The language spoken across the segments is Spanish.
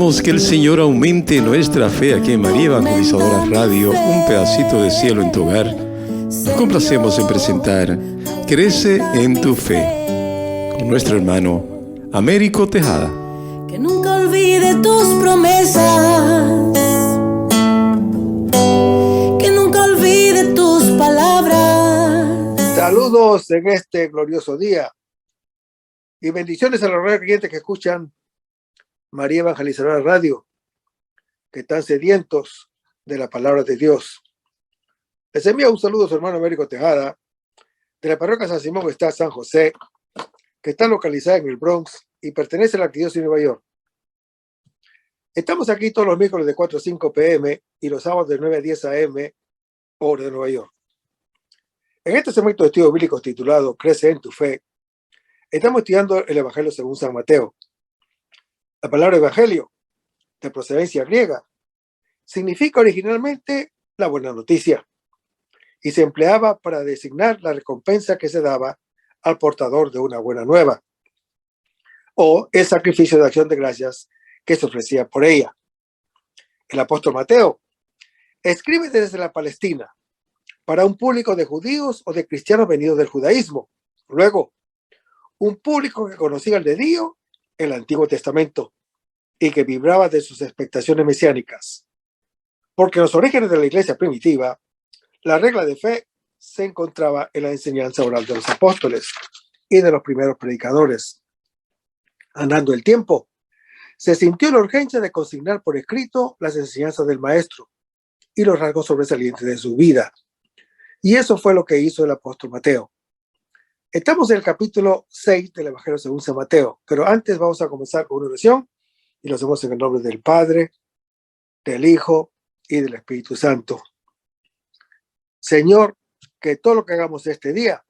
Queremos que el Señor aumente nuestra fe aquí en María Evangelizadora Radio, un pedacito de cielo en tu hogar. Nos complacemos en presentar Crece en tu fe, con nuestro hermano Américo Tejada. Que nunca olvide tus promesas, que nunca olvide tus palabras. Saludos en este glorioso día y bendiciones a los creyentes que escuchan María Evangelizadora Radio, que están sedientos de la palabra de Dios. Les envío un saludo a su hermano Américo Tejada, de la parroquia San Simón está San José, que está localizada en el Bronx y pertenece a la Arquidiócesis de Nueva York. Estamos aquí todos los miércoles de 4 a 5 p.m. y los sábados de 9 a 10 a.m. hora de Nueva York. En este segmento de estudios bíblicos titulado Crece en tu fe, estamos estudiando el Evangelio según San Mateo. La palabra evangelio, de procedencia griega, significa originalmente la buena noticia y se empleaba para designar la recompensa que se daba al portador de una buena nueva o el sacrificio de acción de gracias que se ofrecía por ella. El apóstol Mateo escribe desde la Palestina para un público de judíos o de cristianos venidos del judaísmo. Luego, un público que conocía el dedillo el Antiguo Testamento y que vibraba de sus expectaciones mesiánicas. Porque en los orígenes de la iglesia primitiva, la regla de fe se encontraba en la enseñanza oral de los apóstoles y de los primeros predicadores. Andando el tiempo, se sintió la urgencia de consignar por escrito las enseñanzas del maestro y los rasgos sobresalientes de su vida. Y eso fue lo que hizo el apóstol Mateo. Estamos en el capítulo 6 del Evangelio según San Mateo, pero antes vamos a comenzar con una oración y lo hacemos en el nombre del Padre, del Hijo y del Espíritu Santo. Señor, que todo lo que hagamos este día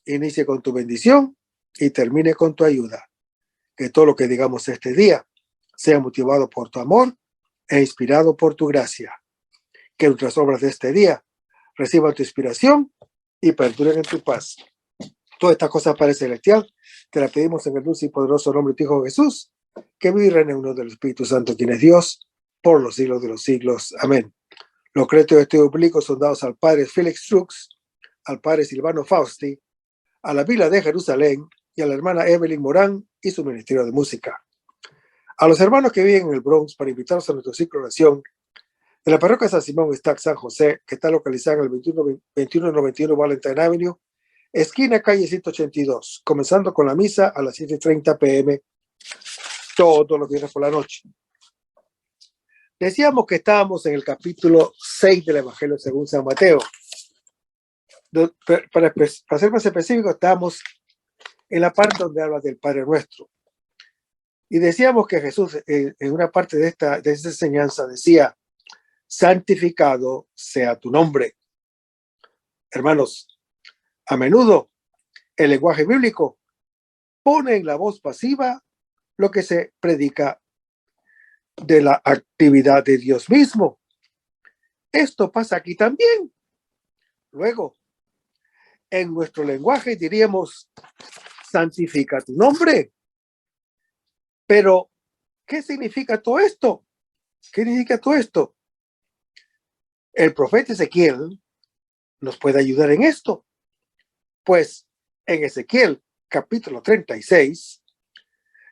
inicie con tu bendición y termine con tu ayuda. Que todo lo que digamos este día sea motivado por tu amor e inspirado por tu gracia. Que nuestras obras de este día reciban tu inspiración y perduren en tu paz. Todas estas cosas, Padre Celestial, te las pedimos en el dulce y poderoso nombre de tu Hijo Jesús, que vive y reina en uno del Espíritu Santo, quien es Dios, por los siglos de los siglos. Amén. Los créditos de estudio público son dados al Padre Félix Trux, al Padre Silvano Fausti, a la Vila de Jerusalén y a la hermana Evelyn Morán y su Ministerio de Música. A los hermanos que viven en el Bronx, para invitarlos a nuestro ciclo de oración de la parroquia San Simón está San José, que está localizada en el 2191 Valentine Avenue, esquina calle 182, comenzando con la misa a las 7:30 p.m. todos los viernes por la noche. Decíamos que estábamos en el capítulo 6 del Evangelio según San Mateo. Para ser más específico, estamos en la parte donde habla del Padre Nuestro. Y decíamos que Jesús, en una parte de esta enseñanza, decía: santificado sea tu nombre. Hermanos, a menudo el lenguaje bíblico pone en la voz pasiva lo que se predica de la actividad de Dios mismo. Esto pasa aquí también. Luego, en nuestro lenguaje diríamos: santifica tu nombre. Pero, ¿qué significa todo esto? ¿Qué significa todo esto? El profeta Ezequiel nos puede ayudar en esto. Pues en Ezequiel capítulo 36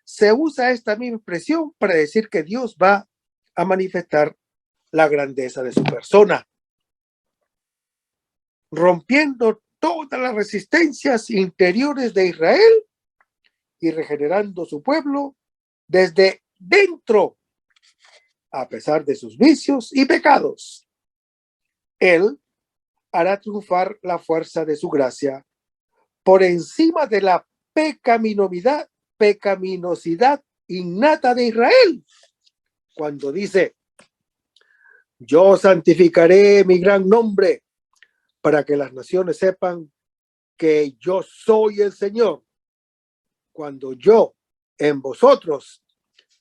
se usa esta misma expresión para decir que Dios va a manifestar la grandeza de su persona, rompiendo todas las resistencias interiores de Israel y regenerando su pueblo desde dentro, a pesar de sus vicios y pecados. Él hará triunfar la fuerza de su gracia por encima de la pecaminosidad innata de Israel, cuando dice: yo santificaré mi gran nombre para que las naciones sepan que yo soy el Señor, cuando yo en vosotros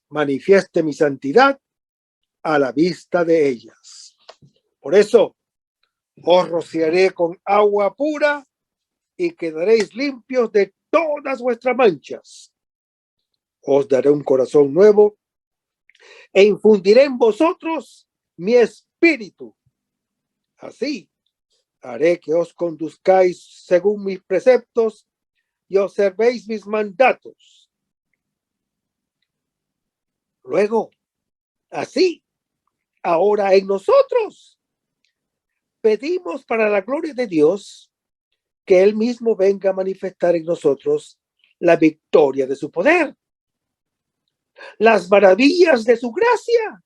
manifieste mi santidad a la vista de ellas. Por eso os rociaré con agua pura y quedaréis limpios de todas vuestras manchas. Os daré un corazón nuevo e infundiré en vosotros mi espíritu. Así haré que os conduzcáis según mis preceptos y observéis mis mandatos. Luego, así, ahora en nosotros, pedimos para la gloria de Dios que Él mismo venga a manifestar en nosotros la victoria de su poder, las maravillas de su gracia,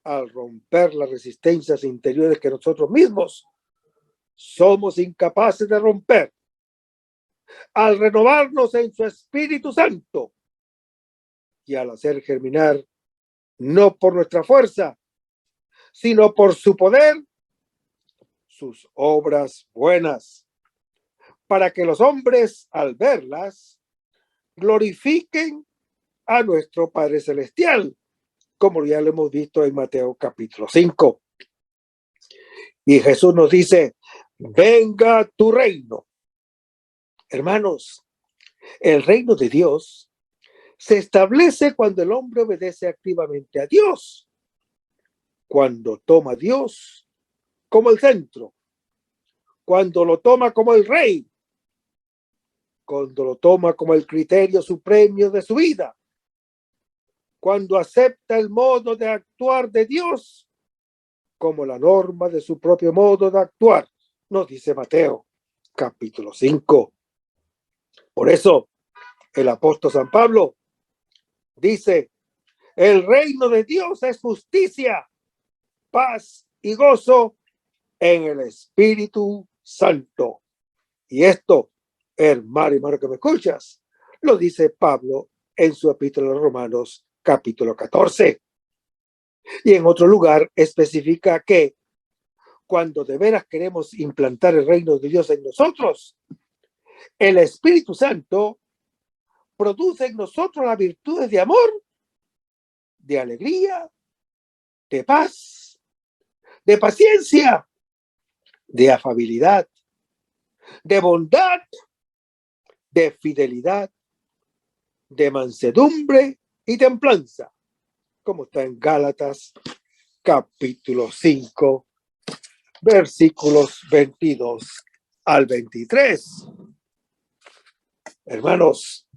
al romper las resistencias interiores que nosotros mismos somos incapaces de romper, al renovarnos en su Espíritu Santo y al hacer germinar, no por nuestra fuerza, sino por su poder, sus obras buenas, para que los hombres, al verlas, glorifiquen a nuestro Padre Celestial, como ya lo hemos visto en Mateo capítulo 5. Y Jesús nos dice, venga tu reino. Hermanos, el reino de Dios se establece cuando el hombre obedece activamente a Dios, cuando toma a Dios como el centro, cuando lo toma como el rey, cuando lo toma como el criterio supremo de su vida, cuando acepta el modo de actuar de Dios como la norma de su propio modo de actuar, nos dice Mateo capítulo 5. Por eso el apóstol San Pablo dice, el reino de Dios es justicia, paz y gozo en el Espíritu Santo. Y esto, hermano que me escuchas, lo dice Pablo en su epístola a los Romanos capítulo 14. Y en otro lugar especifica que cuando de veras queremos implantar el reino de Dios en nosotros, el Espíritu Santo produce en nosotros las virtudes de amor, de alegría, de paz, de paciencia, de afabilidad, de bondad, de fidelidad, de mansedumbre y templanza, como está en Gálatas capítulo 5, versículos 22 al 23. Hermanos,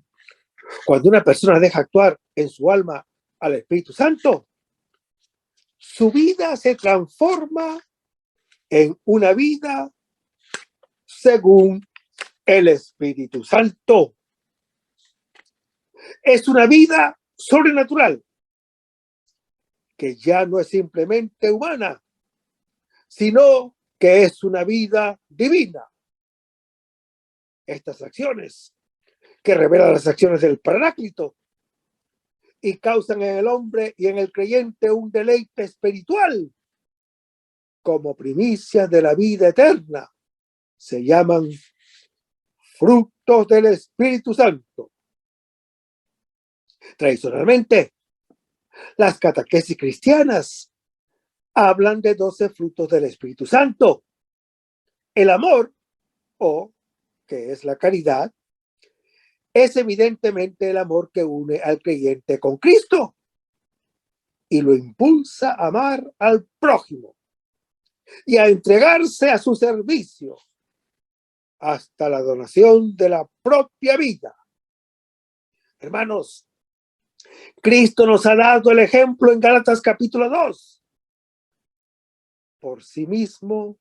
cuando una persona deja actuar en su alma al Espíritu Santo, su vida se transforma en una vida según el Espíritu Santo. Es una vida sobrenatural, que ya no es simplemente humana, sino que es una vida divina. Estas acciones, que revelan las acciones del Paráclito y causan en el hombre y en el creyente un deleite espiritual como primicia de la vida eterna, se llaman frutos del Espíritu Santo. Tradicionalmente, las catequesis cristianas hablan de 12 frutos del Espíritu Santo. El amor, o que es la caridad, es evidentemente el amor que une al creyente con Cristo y lo impulsa a amar al prójimo y a entregarse a su servicio hasta la donación de la propia vida. Hermanos, Cristo nos ha dado el ejemplo en Gálatas capítulo 2. Por sí mismo,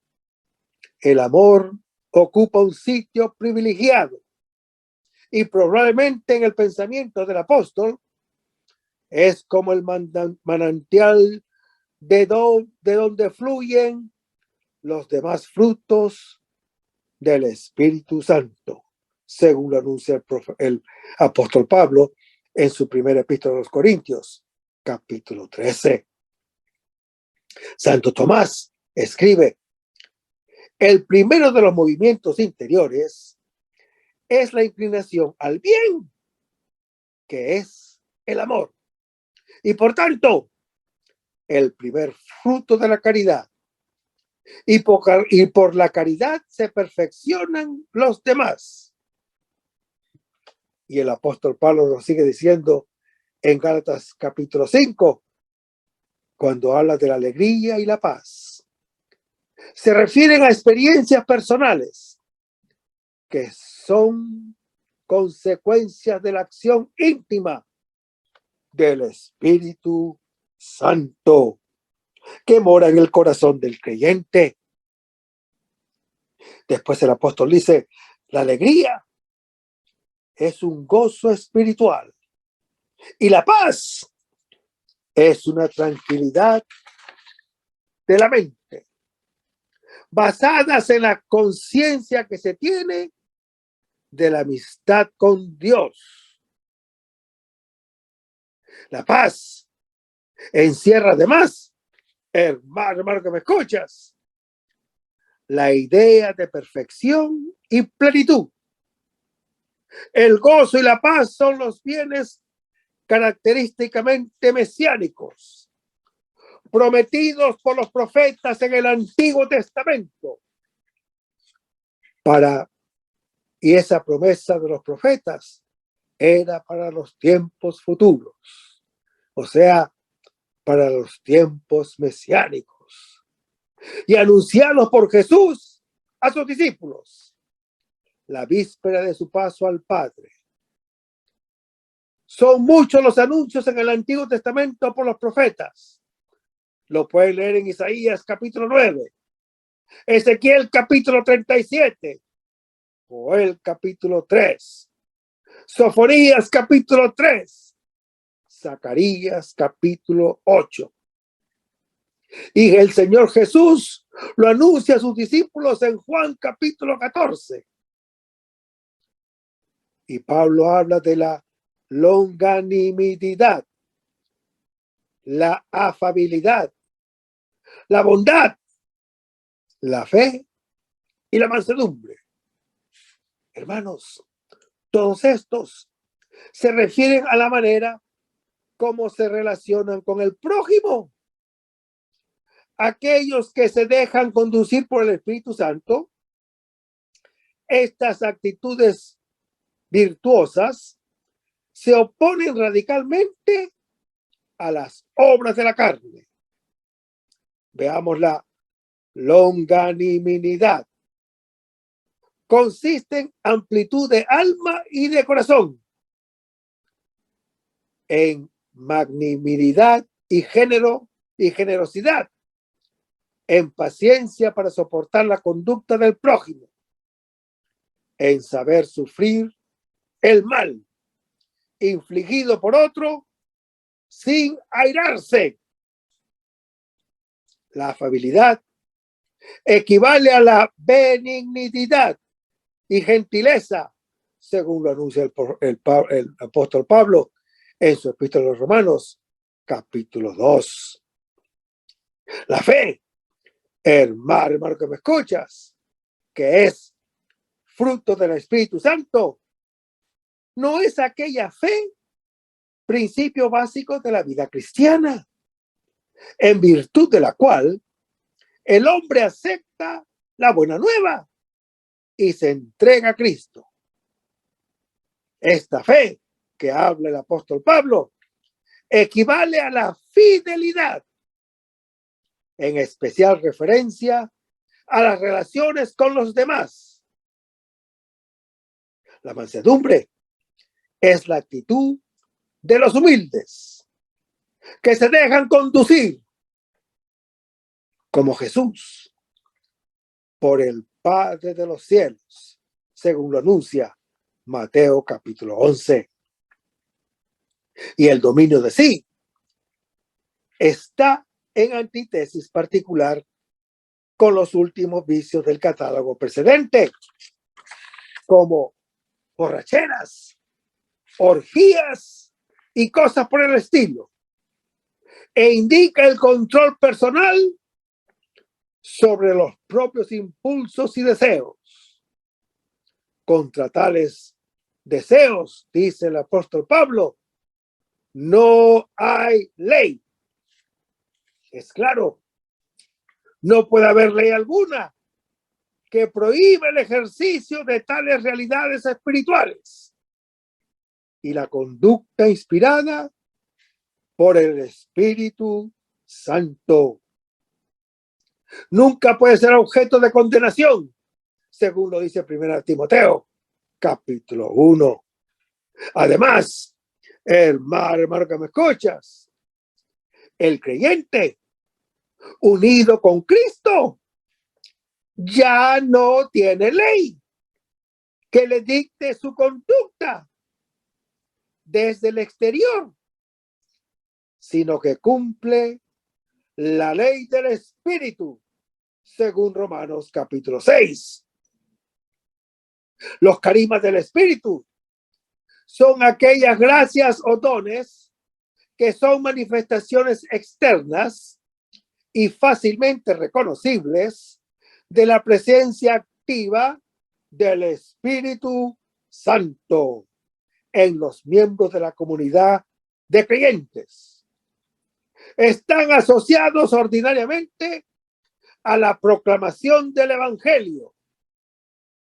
el amor ocupa un sitio privilegiado y probablemente en el pensamiento del apóstol es como el manantial de donde fluyen los demás frutos del Espíritu Santo, según lo anuncia el apóstol Pablo en su primera epístola a los Corintios, capítulo 13. Santo Tomás escribe, el primero de los movimientos interiores es la inclinación al bien, que es el amor. Y por tanto, el primer fruto de la caridad. Y por la caridad se perfeccionan los demás. Y el apóstol Pablo nos sigue diciendo en Gálatas capítulo 5, cuando habla de la alegría y la paz. Se refieren a experiencias personales que son consecuencias de la acción íntima del Espíritu Santo que mora en el corazón del creyente. Después el apóstol dice, la alegría es un gozo espiritual y la paz es una tranquilidad de la mente, basadas en la conciencia que se tiene de la amistad con Dios. La paz encierra además, hermano que me escuchas, la idea de perfección y plenitud. El gozo y la paz son los bienes característicamente mesiánicos, prometidos por los profetas en el Antiguo Testamento. Y esa promesa de los profetas era para los tiempos futuros, o sea, para los tiempos mesiánicos, y anunciados por Jesús a sus discípulos la víspera de su paso al Padre. Son muchos los anuncios en el Antiguo Testamento por los profetas. Lo pueden leer en Isaías capítulo 9, Ezequiel capítulo 37, Joel capítulo 3, Sofonías capítulo 3, Zacarías capítulo 8. Y el Señor Jesús lo anuncia a sus discípulos en Juan capítulo 14. Y Pablo habla de la longanimidad, la afabilidad, la bondad, la fe y la mansedumbre. Hermanos, todos estos se refieren a la manera como se relacionan con el prójimo. Aquellos que se dejan conducir por el Espíritu Santo, estas actitudes virtuosas se oponen radicalmente a las obras de la carne. Veamos la longanimidad. Consiste en amplitud de alma y de corazón, en magnanimidad y generosidad, en paciencia para soportar la conducta del prójimo, en saber sufrir el mal infligido por otro sin airarse. La afabilidad equivale a la benignidad y gentileza, según lo anuncia el apóstol Pablo en su epístola a los Romanos, capítulo 2. La fe, hermano que me escuchas, que es fruto del Espíritu Santo, no es aquella fe, principio básico de la vida cristiana, en virtud de la cual el hombre acepta la buena nueva y se entrega a Cristo. Esta fe que habla el apóstol Pablo equivale a la fidelidad, en especial referencia a las relaciones con los demás. La mansedumbre es la actitud de los humildes que se dejan conducir como Jesús por el Padre de los cielos, según lo anuncia Mateo capítulo 11. Y el dominio de sí está en antítesis particular con los últimos vicios del catálogo precedente, como borracheras, orgías y cosas por el estilo, e indica el control personal sobre los propios impulsos y deseos. Contra tales deseos, dice el apóstol Pablo, no hay ley. Es claro, no puede haber ley alguna que prohíba el ejercicio de tales realidades espirituales. Y la conducta inspirada por el Espíritu Santo. Nunca puede ser objeto de condenación, según lo dice 1 Timoteo, capítulo 1. Además, hermano que me escuchas, el creyente unido con Cristo ya no tiene ley que le dicte su conducta desde el exterior, sino que cumple la ley del Espíritu, según Romanos capítulo 6. Los carismas del Espíritu son aquellas gracias o dones que son manifestaciones externas y fácilmente reconocibles de la presencia activa del Espíritu Santo en los miembros de la comunidad de creyentes. Están asociados ordinariamente a la proclamación del Evangelio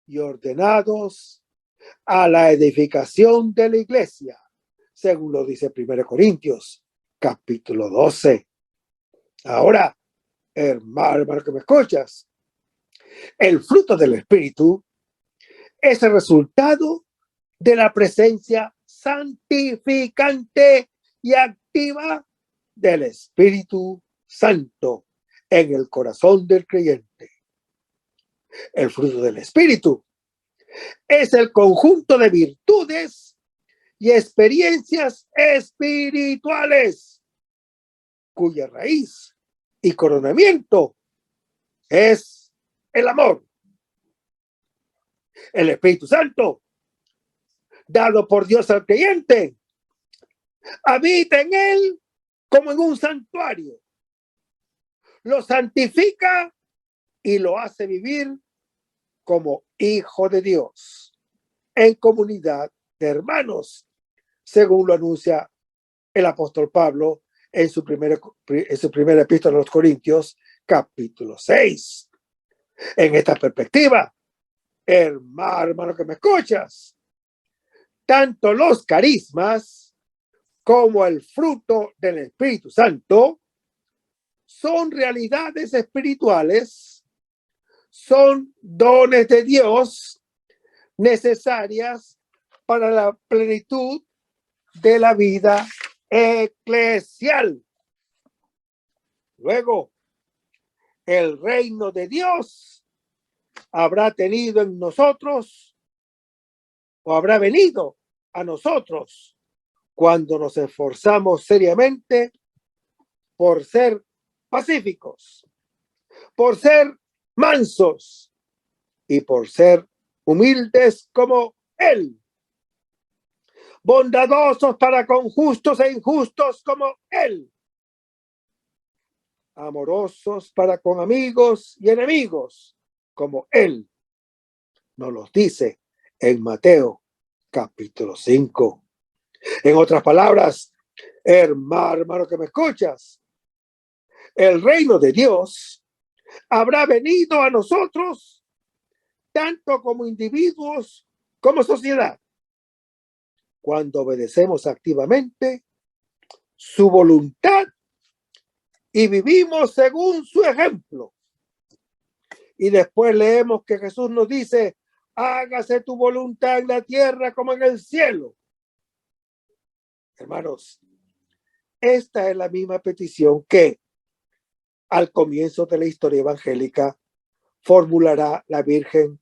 y ordenados a la edificación de la iglesia, según lo dice 1 Corintios, capítulo 12. Ahora, hermano que me escuchas, el fruto del Espíritu es el resultado de la presencia santificante y activa del Espíritu Santo en el corazón del creyente. El fruto del Espíritu es el conjunto de virtudes y experiencias espirituales cuya raíz y coronamiento es el amor. El Espíritu Santo, dado por Dios al creyente, habita en él como en un santuario. Lo santifica y lo hace vivir como hijo de Dios en comunidad de hermanos, según lo anuncia el apóstol Pablo en su primera epístola a los Corintios, capítulo 6. En esta perspectiva, hermano que me escuchas, tanto los carismas como el fruto del Espíritu Santo son realidades espirituales, son dones de Dios necesarias para la plenitud de la vida eclesial. Luego, el reino de Dios habrá tenido en nosotros o habrá venido a nosotros cuando nos esforzamos seriamente por ser pacíficos, por ser mansos y por ser humildes como Él, bondadosos para con justos e injustos como Él, amorosos para con amigos y enemigos como Él nos los dice en Mateo capítulo 5. En otras palabras, hermano que me escuchas, el reino de Dios habrá venido a nosotros tanto como individuos como sociedad, cuando obedecemos activamente su voluntad y vivimos según su ejemplo. Y después leemos que Jesús nos dice: hágase tu voluntad en la tierra como en el cielo. Hermanos, esta es la misma petición que al comienzo de la historia evangélica formulará la Virgen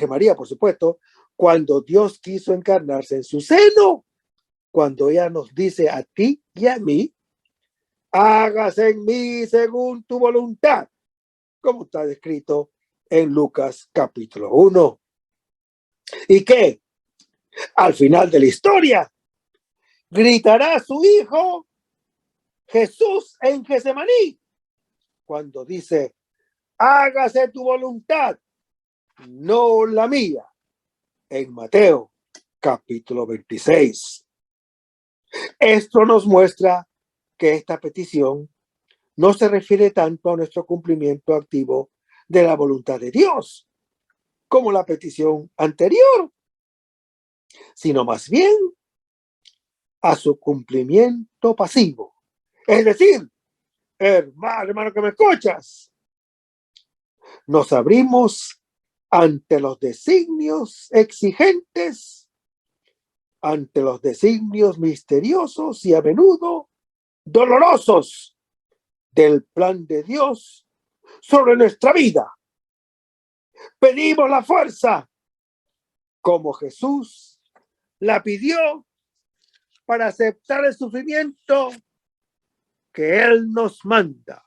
María, por supuesto, cuando Dios quiso encarnarse en su seno, cuando ella nos dice a ti y a mí: hágase en mí según tu voluntad, como está descrito en Lucas capítulo 1. Y que al final de la historia gritará su hijo Jesús en Getsemaní, cuando dice: hágase tu voluntad, no la mía, en Mateo capítulo 26. Esto nos muestra que esta petición no se refiere tanto a nuestro cumplimiento activo de la voluntad de Dios como la petición anterior, sino más bien a su cumplimiento pasivo. Es decir, hermano que me escuchas, nos abrimos ante los designios exigentes, ante los designios misteriosos y a menudo dolorosos del plan de Dios sobre nuestra vida. Pedimos la fuerza como Jesús la pidió para aceptar el sufrimiento que Él nos manda.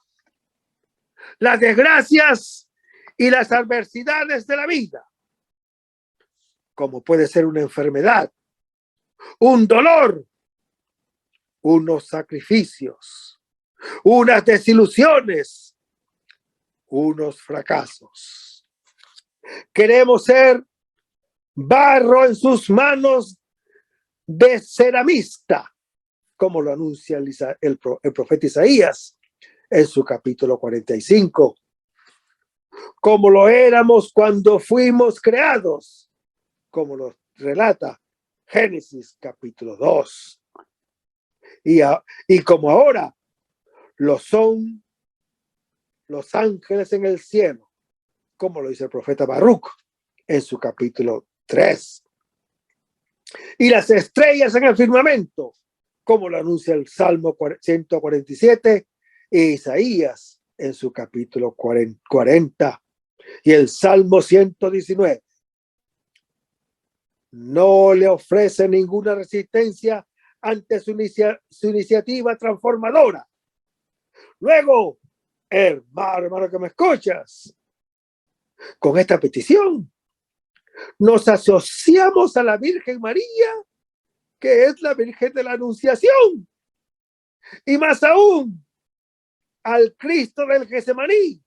Las desgracias y las adversidades de la vida, como puede ser una enfermedad, un dolor, unos sacrificios, unas desilusiones, unos fracasos. Queremos ser barro en sus manos de ceramista, como lo anuncia el profeta Isaías en su capítulo 45, como lo éramos cuando fuimos creados, como lo relata Génesis capítulo 2, y como ahora lo son los ángeles en el cielo, como lo dice el profeta Baruch en su capítulo 3, y las estrellas en el firmamento, como lo anuncia el Salmo 147 e Isaías en su capítulo 40 y el Salmo 119. No le ofrece ninguna resistencia ante su iniciativa transformadora. Luego, hermano que me escuchas, con esta petición nos asociamos a la Virgen María, que es la Virgen de la Anunciación, y más aún al Cristo del Getsemaní,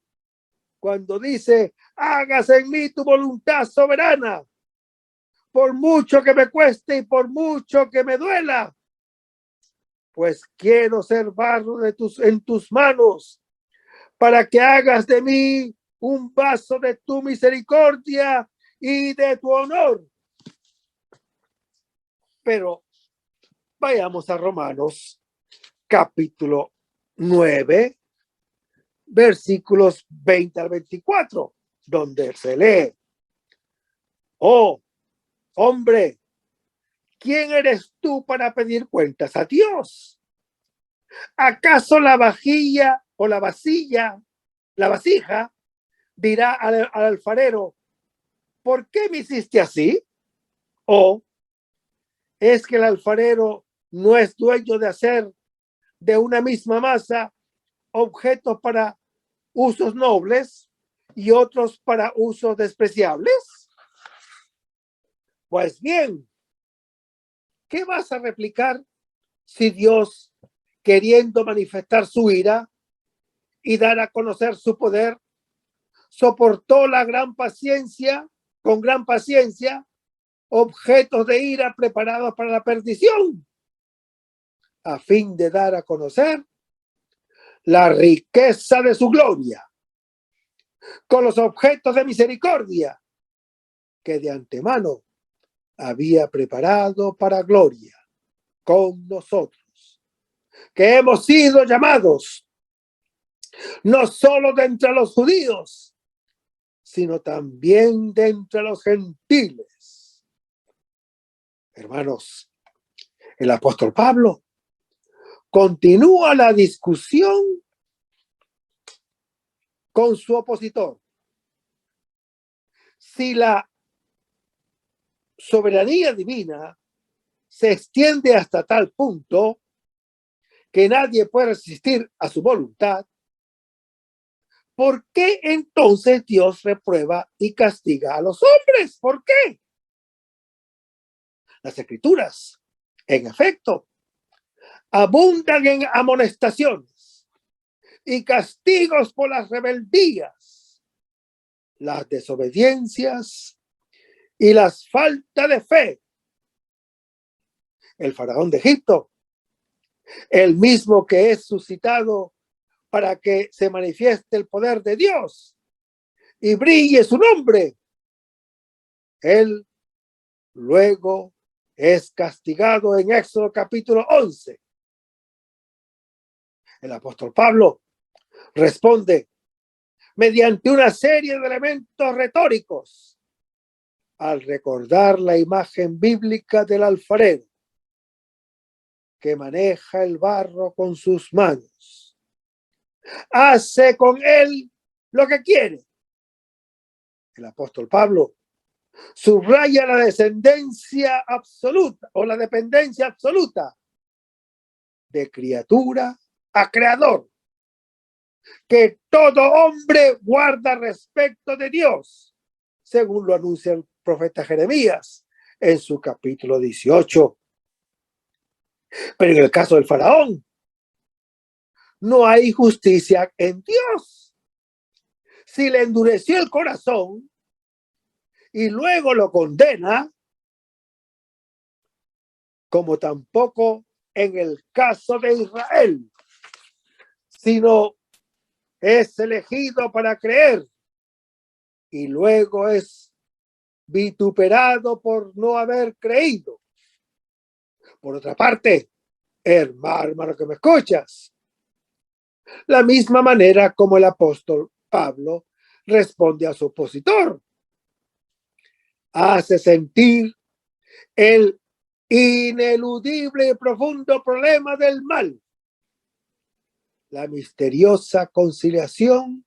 cuando dice: hágase en mí tu voluntad soberana, por mucho que me cueste y por mucho que me duela, pues quiero ser barro en tus manos, para que hagas de mí un vaso de tu misericordia y de tu honor. Pero vayamos a Romanos capítulo 9, versículos 20 al 24, donde se lee: oh, hombre, ¿quién eres tú para pedir cuentas a Dios? ¿Acaso la vajilla o la vasija dirá al alfarero: ¿por qué me hiciste así? ¿O es que el alfarero no es dueño de hacer de una misma masa objetos para usos nobles y otros para usos despreciables? Pues bien, ¿qué vas a replicar si Dios, queriendo manifestar su ira y dar a conocer su poder, soportó con gran paciencia, objetos de ira preparados para la perdición, a fin de dar a conocer la riqueza de su gloria con los objetos de misericordia que de antemano había preparado para gloria con nosotros, que hemos sido llamados no solo de entre los judíos, sino también de entre los gentiles. Hermanos, el apóstol Pablo continúa la discusión con su opositor. Si la soberanía divina se extiende hasta tal punto que nadie puede resistir a su voluntad, ¿por qué entonces Dios reprueba y castiga a los hombres? ¿Por qué? Las Escrituras, en efecto, abundan en amonestaciones y castigos por las rebeldías, las desobediencias y las faltas de fe. El faraón de Egipto, el mismo que es suscitado para que se manifieste el poder de Dios y brille su nombre, él luego es castigado en Éxodo capítulo 11. El apóstol Pablo responde mediante una serie de elementos retóricos al recordar la imagen bíblica del alfarero que maneja el barro con sus manos. Hace con él lo que quiere. El apóstol Pablo subraya la descendencia absoluta o la dependencia absoluta de criatura a creador que todo hombre guarda respecto de Dios, según lo anuncia el profeta Jeremías en su capítulo 18. Pero en el caso del faraón, no hay justicia en Dios. Si le endureció el corazón y luego lo condena, como tampoco en el caso de Israel, sino es elegido para creer y luego es vituperado por no haber creído. Por otra parte, hermano que me escuchas, la misma manera como el apóstol Pablo responde a su opositor, hace sentir el ineludible y profundo problema del mal, la misteriosa conciliación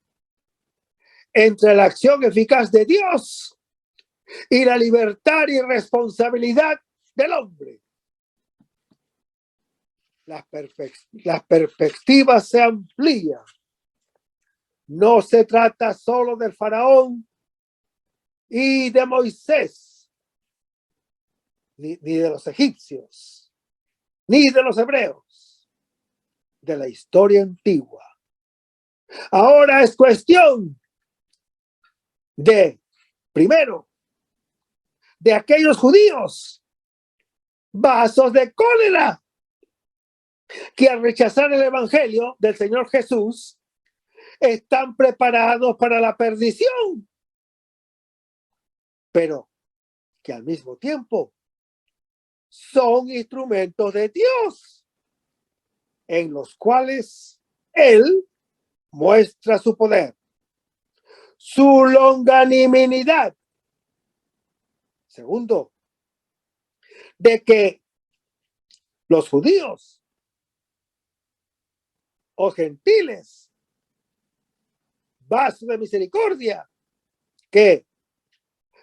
entre la acción eficaz de Dios y la libertad y responsabilidad del hombre. Las perspectivas se amplían. No se trata solo del faraón y de Moisés, ni de los egipcios, ni de los hebreos, de la historia antigua. Ahora es cuestión de, primero, de aquellos judíos vasos de cólera que al rechazar el evangelio del Señor Jesús están preparados para la perdición, pero que al mismo tiempo son instrumentos de Dios en los cuales Él muestra su poder, su longanimidad. Segundo, de que los judíos o gentiles, vasos de misericordia, que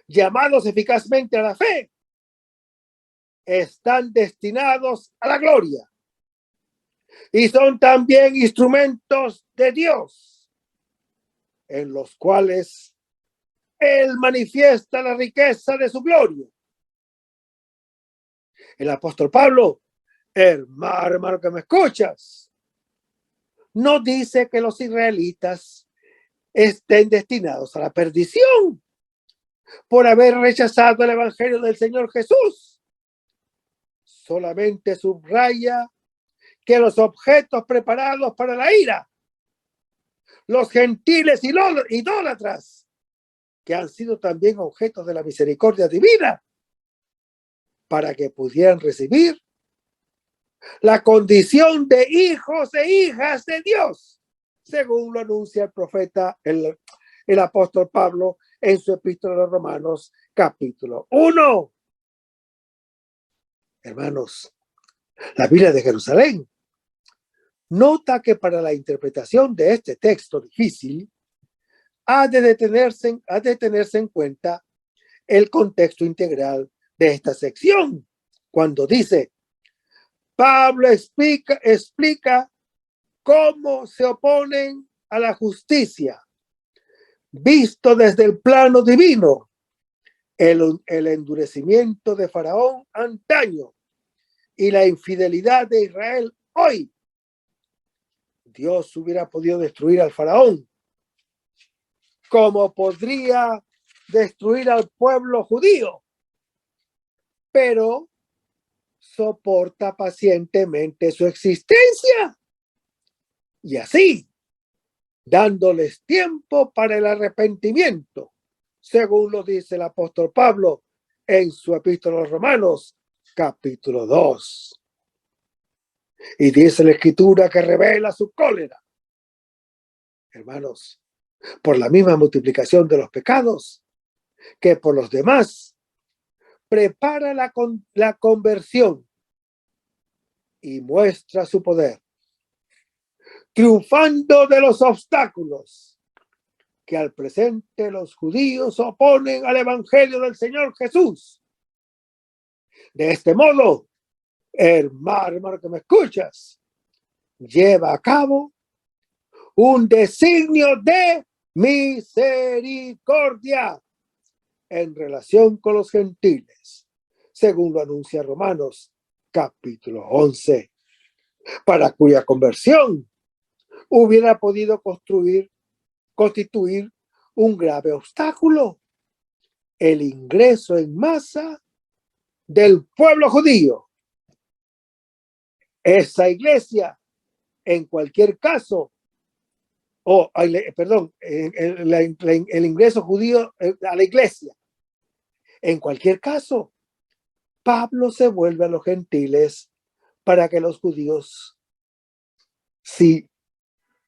llamados eficazmente a la fe, están destinados a la gloria y son también instrumentos de Dios en los cuales Él manifiesta la riqueza de su gloria. El apóstol Pablo, hermano que me escuchas, no dice que los israelitas estén destinados a la perdición por haber rechazado el evangelio del Señor Jesús. Solamente subraya que los objetos preparados para la ira, los gentiles y los idólatras, que han sido también objetos de la misericordia divina, para que pudieran recibir la condición de hijos e hijas de Dios, según lo anuncia el profeta, el apóstol Pablo en su epístola a los Romanos, capítulo 1. Hermanos, la Biblia de Jerusalén nota que para la interpretación de este texto difícil ha de tenerse en cuenta el contexto integral de esta sección, cuando dice: Pablo explica cómo se oponen a la justicia, visto desde el plano divino, el endurecimiento de Faraón antaño y la infidelidad de Israel hoy. Dios hubiera podido destruir al Faraón, como podría destruir al pueblo judío, pero soporta pacientemente su existencia y así dándoles tiempo para el arrepentimiento, según lo dice el apóstol Pablo en su epístola a los Romanos, capítulo 2. Y dice la Escritura que revela su cólera, hermanos, por la misma multiplicación de los pecados que por los demás, prepara la conversión y muestra su poder, triunfando de los obstáculos que al presente los judíos oponen al evangelio del Señor Jesús. De este modo, hermano que me escuchas, lleva a cabo un designio de misericordia en relación con los gentiles, según lo anuncia Romanos capítulo 11, para cuya conversión hubiera podido constituir un grave obstáculo: el ingreso en masa del pueblo judío. Esa iglesia, en cualquier caso, el ingreso judío a la iglesia, en cualquier caso, Pablo se vuelve a los gentiles para que los judíos, si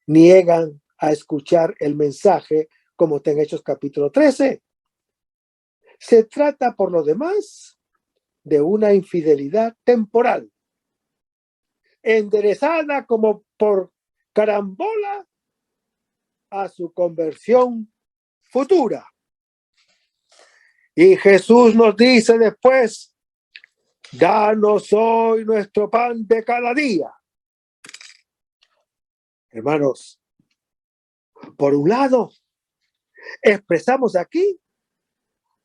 niegan a escuchar el mensaje, como está en Hechos capítulo 13. Se trata, por lo demás, de una infidelidad temporal, enderezada como por carambola a su conversión futura. Y Jesús nos dice después: danos hoy nuestro pan de cada día. Hermanos, por un lado, expresamos aquí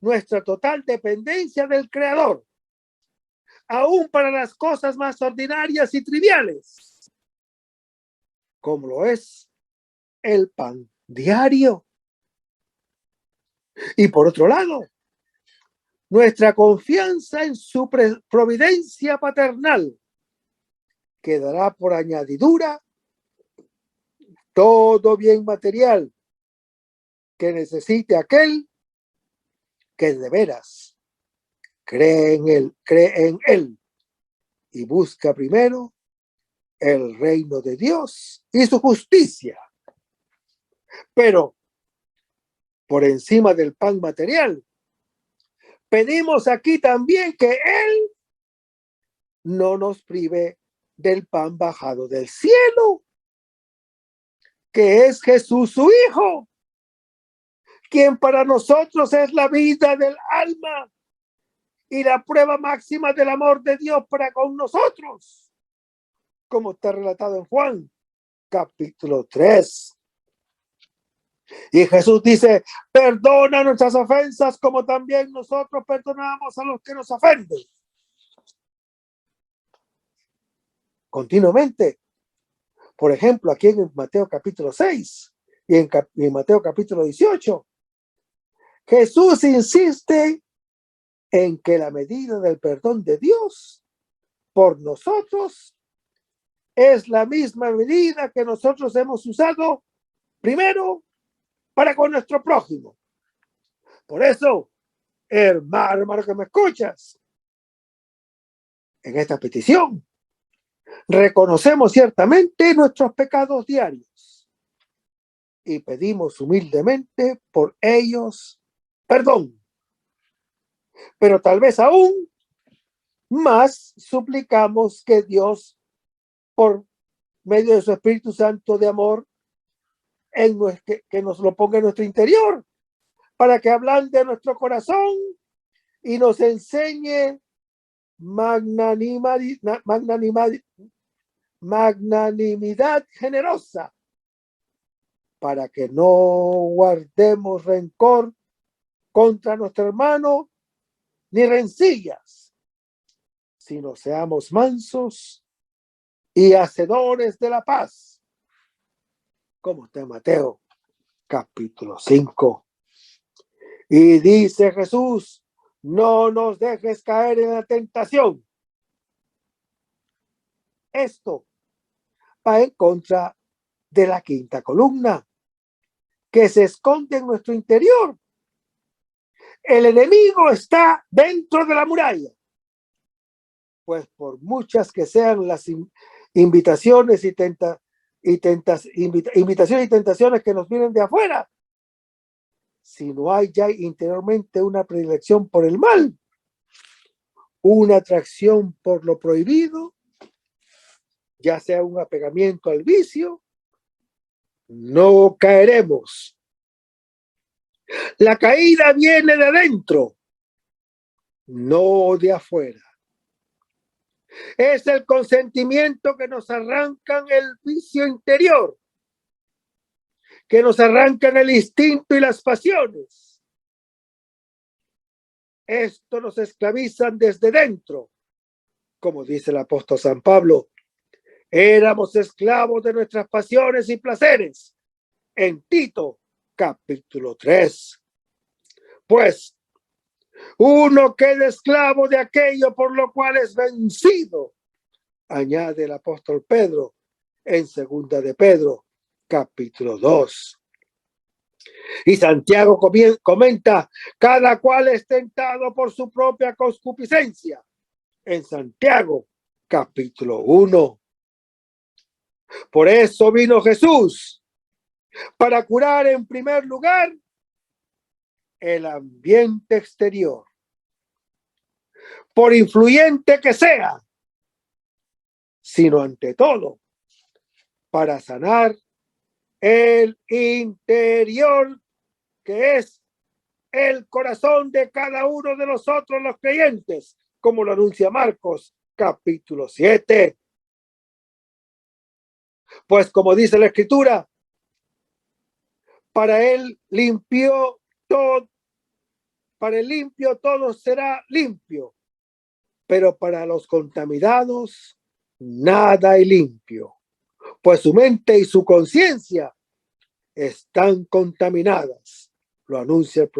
nuestra total dependencia del Creador, aún para las cosas más ordinarias y triviales, como lo es el pan diario. Y por otro lado, nuestra confianza en su providencia paternal, que dará por añadidura todo bien material que necesite aquel que de veras cree en él y busca primero el reino de Dios y su justicia. Pero por encima del pan material, pedimos aquí también que Él no nos prive del pan bajado del cielo, que es Jesús su Hijo, quien para nosotros es la vida del alma y la prueba máxima del amor de Dios para con nosotros, como está relatado en Juan capítulo 3. Y Jesús dice: perdona nuestras ofensas como también nosotros perdonamos a los que nos ofenden. Continuamente. Por ejemplo, aquí en Mateo capítulo 6 y en Mateo capítulo 18, Jesús insiste en que la medida del perdón de Dios por nosotros es la misma medida que nosotros hemos usado primero para con nuestro prójimo. Por eso, hermano que me escuchas, en esta petición reconocemos ciertamente nuestros pecados diarios y pedimos humildemente por ellos perdón. Pero tal vez aún más suplicamos que Dios, por medio de su Espíritu Santo de amor, que nos lo ponga en nuestro interior, para que ablande nuestro corazón y nos enseñe magnanimidad generosa, para que no guardemos rencor contra nuestro hermano ni rencillas, sino seamos mansos y hacedores de la paz, como está en Mateo capítulo 5. Y dice Jesús: no nos dejes caer en la tentación. Esto va en contra de la quinta columna, que se esconde en nuestro interior. El enemigo está dentro de la muralla pues por muchas que sean las invitaciones y tentaciones que nos vienen de afuera, si no hay ya interiormente una predilección por el mal, una atracción por lo prohibido, ya sea un apegamiento al vicio, no caeremos. La caída viene de adentro, no de afuera. Es el consentimiento que nos arrancan el vicio interior, que nos arrancan el instinto y las pasiones. Esto nos esclavizan desde dentro. Como dice el apóstol San Pablo, éramos esclavos de nuestras pasiones y placeres. En Tito, capítulo 3. Pues, uno queda esclavo de aquello por lo cual es vencido, añade el apóstol Pedro en segunda de Pedro, capítulo 2. Y Santiago comenta, cada cual es tentado por su propia concupiscencia, en Santiago, capítulo 1. Por eso vino Jesús, para curar en primer lugar el ambiente exterior, por influyente que sea, sino ante todo, para sanar el interior, que es el corazón de cada uno de nosotros los creyentes, como lo anuncia Marcos, capítulo 7. Pues como dice la Escritura, para el limpio todo será limpio, pero para los contaminados nada hay limpio, pues su mente y su conciencia están contaminadas. Lo anuncia el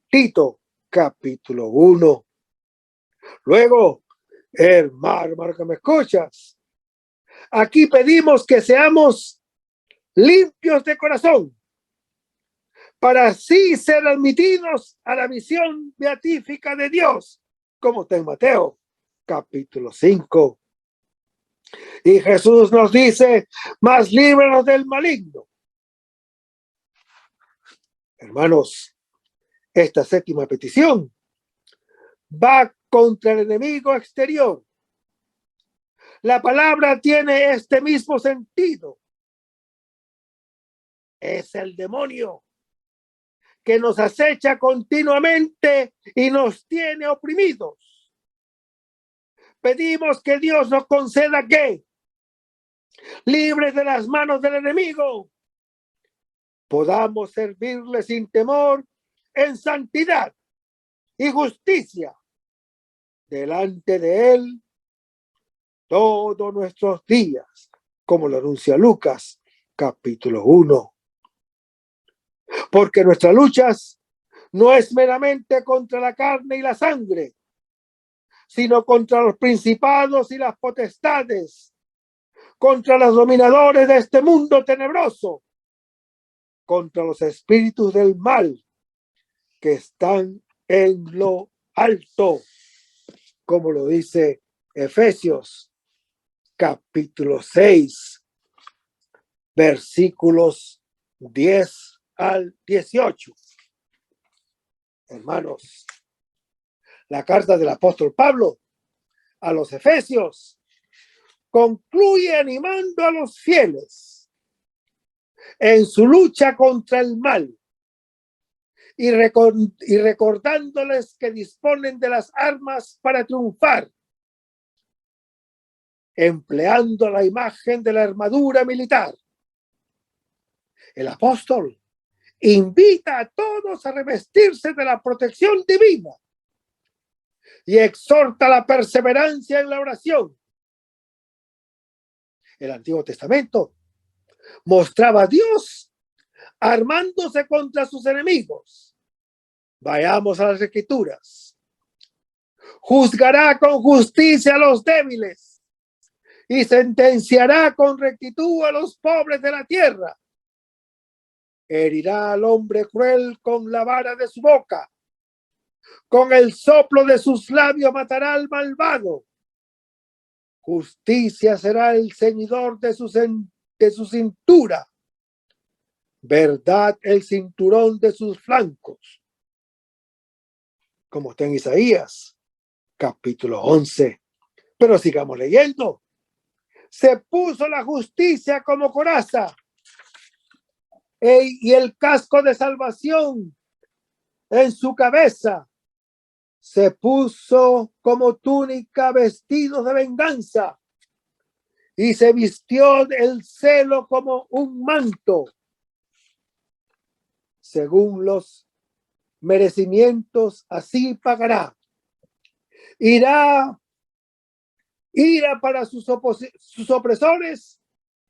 Tito, capítulo 1. Luego, hermano que me escuchas, aquí pedimos que seamos limpios de corazón, para así ser admitidos a la visión beatífica de Dios, como está en Mateo, capítulo 5. Y Jesús nos dice, mas líbranos del maligno. Hermanos, esta séptima petición va contra el enemigo exterior. La palabra tiene este mismo sentido. Es el demonio que nos acecha continuamente y nos tiene oprimidos. Pedimos que Dios nos conceda que, libres de las manos del enemigo, podamos servirle sin temor en santidad y justicia delante de él todos nuestros días, como lo anuncia Lucas, capítulo 1. Porque nuestras luchas no es meramente contra la carne y la sangre, sino contra los principados y las potestades, contra los dominadores de este mundo tenebroso, contra los espíritus del mal que están en lo alto, como lo dice Efesios, capítulo 6, versículos 10 al 18. Hermanos, la carta del apóstol Pablo a los Efesios concluye animando a los fieles en su lucha contra el mal y recordándoles que disponen de las armas para triunfar, empleando la imagen de la armadura militar. El apóstol invita a todos a revestirse de la protección divina y exhorta la perseverancia en la oración. El Antiguo Testamento mostraba a Dios armándose contra sus enemigos. Vayamos a las Escrituras. Juzgará con justicia a los débiles y sentenciará con rectitud a los pobres de la tierra. Herirá al hombre cruel con la vara de su boca. Con el soplo de sus labios matará al malvado. Justicia será el ceñidor de su cintura, verdad el cinturón de sus flancos. Como está en Isaías, capítulo 11. Pero sigamos leyendo. Se puso la justicia como coraza y el casco de salvación en su cabeza. Se puso como túnica vestido de venganza y se vistió el celo como un manto, según los merecimientos, así pagará. Ira para sus opresores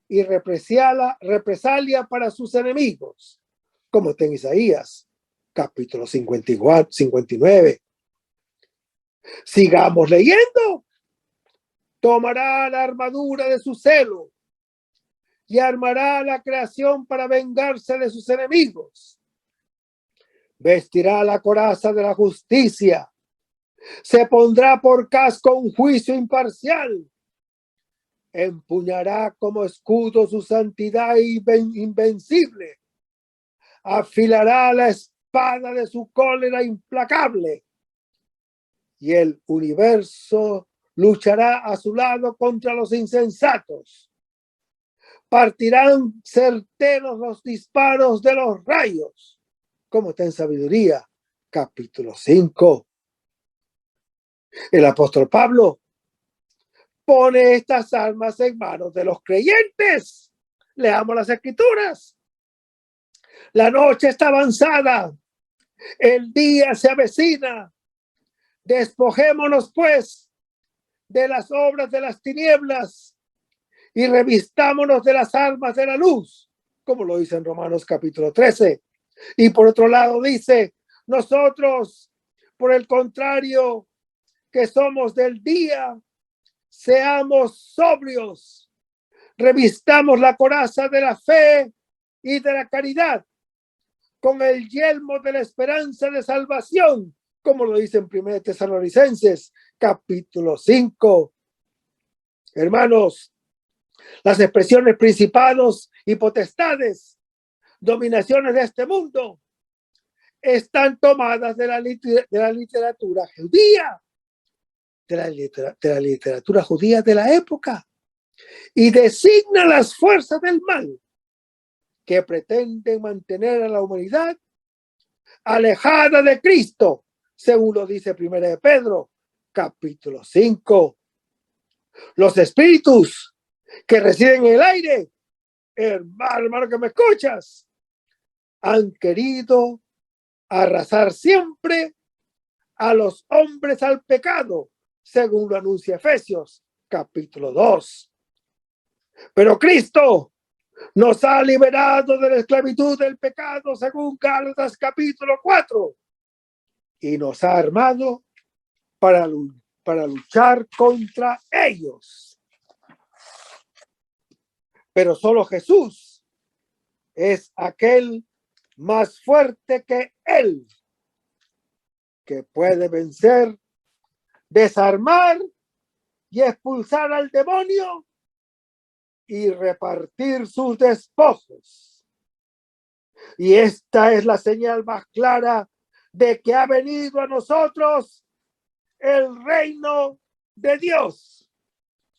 y represalia para sus enemigos, como está en Isaías, capítulo 59. Sigamos leyendo. Tomará la armadura de su celo y armará la creación para vengarse de sus enemigos. Vestirá la coraza de la justicia. Se pondrá por casco un juicio imparcial. Empuñará como escudo su santidad invencible. Afilará la espada de su cólera implacable. Y el universo luchará a su lado contra los insensatos. Partirán certeros los disparos de los rayos, como está en Sabiduría, capítulo 5. El apóstol Pablo pone estas armas en manos de los creyentes. Leamos las escrituras. La noche está avanzada, el día se avecina. Despojémonos, pues, de las obras de las tinieblas y revistámonos de las armas de la luz, como lo dice en Romanos capítulo 13. Y por otro lado dice, nosotros, por el contrario, que somos del día, seamos sobrios, revistamos la coraza de la fe y de la caridad, con el yelmo de la esperanza de salvación, como lo dice en 1 Tesalonicenses, capítulo 5. Hermanos, las expresiones principados y potestades, dominaciones de este mundo, están tomadas de la literatura judía, de la literatura judía de la época, y designan las fuerzas del mal que pretenden mantener a la humanidad alejada de Cristo, según lo dice 1 Pedro, capítulo 5. Los espíritus que residen en el aire, hermano que me escuchas, han querido arrasar siempre a los hombres al pecado, según lo anuncia Efesios, capítulo 2. Pero Cristo nos ha liberado de la esclavitud del pecado, según Gálatas, capítulo 4. Y nos ha armado para luchar contra ellos. Pero solo Jesús es aquel más fuerte que él, que puede vencer, desarmar y expulsar al demonio y repartir sus despojos. Y esta es la señal más clara de que ha venido a nosotros el reino de Dios,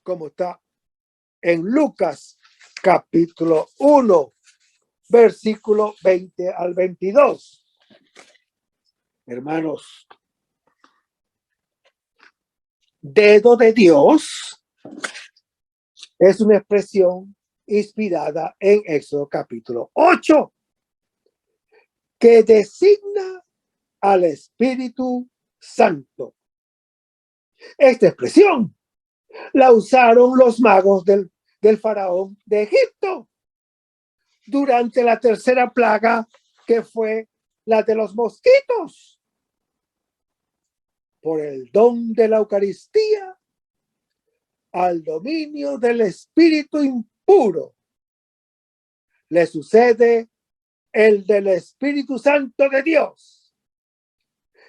como está en Lucas capítulo 1, versículo 20 al 22. Hermanos, dedo de Dios es una expresión inspirada en Éxodo capítulo 8, que designa al Espíritu Santo. Esta expresión la usaron los magos del faraón de Egipto durante la tercera plaga, que fue la de los mosquitos. Por el don de la Eucaristía, al dominio del espíritu impuro le sucede el del Espíritu Santo de Dios.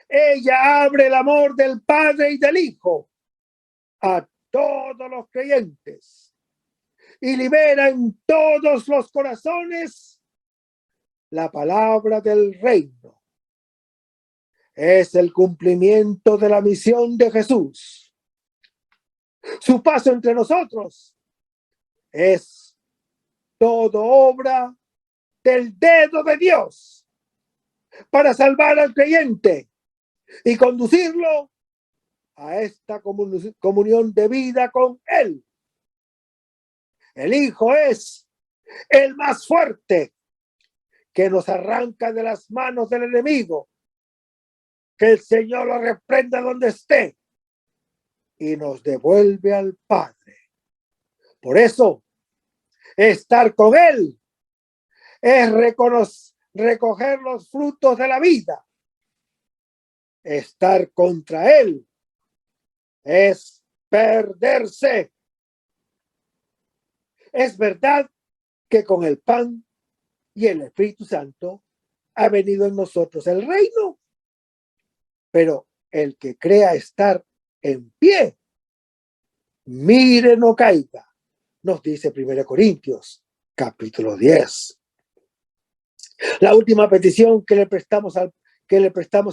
Ella abre el amor del Padre y del Hijo a todos los creyentes y libera en todos los corazones la palabra del reino. Es el cumplimiento de la misión de Jesús. Su paso entre nosotros es todo obra del dedo de Dios para salvar al creyente y conducirlo a esta comunión de vida con Él. El Hijo es el más fuerte que nos arranca de las manos del enemigo. Que el Señor lo reprenda donde esté y nos devuelve al Padre. Por eso, estar con Él es recoger los frutos de la vida. Estar contra Él es perderse. Es verdad que con el pan y el Espíritu Santo ha venido en nosotros el reino. Pero el que crea estar en pie, mire no caiga, nos dice 1 Corintios, capítulo 10. La última petición que le prestamos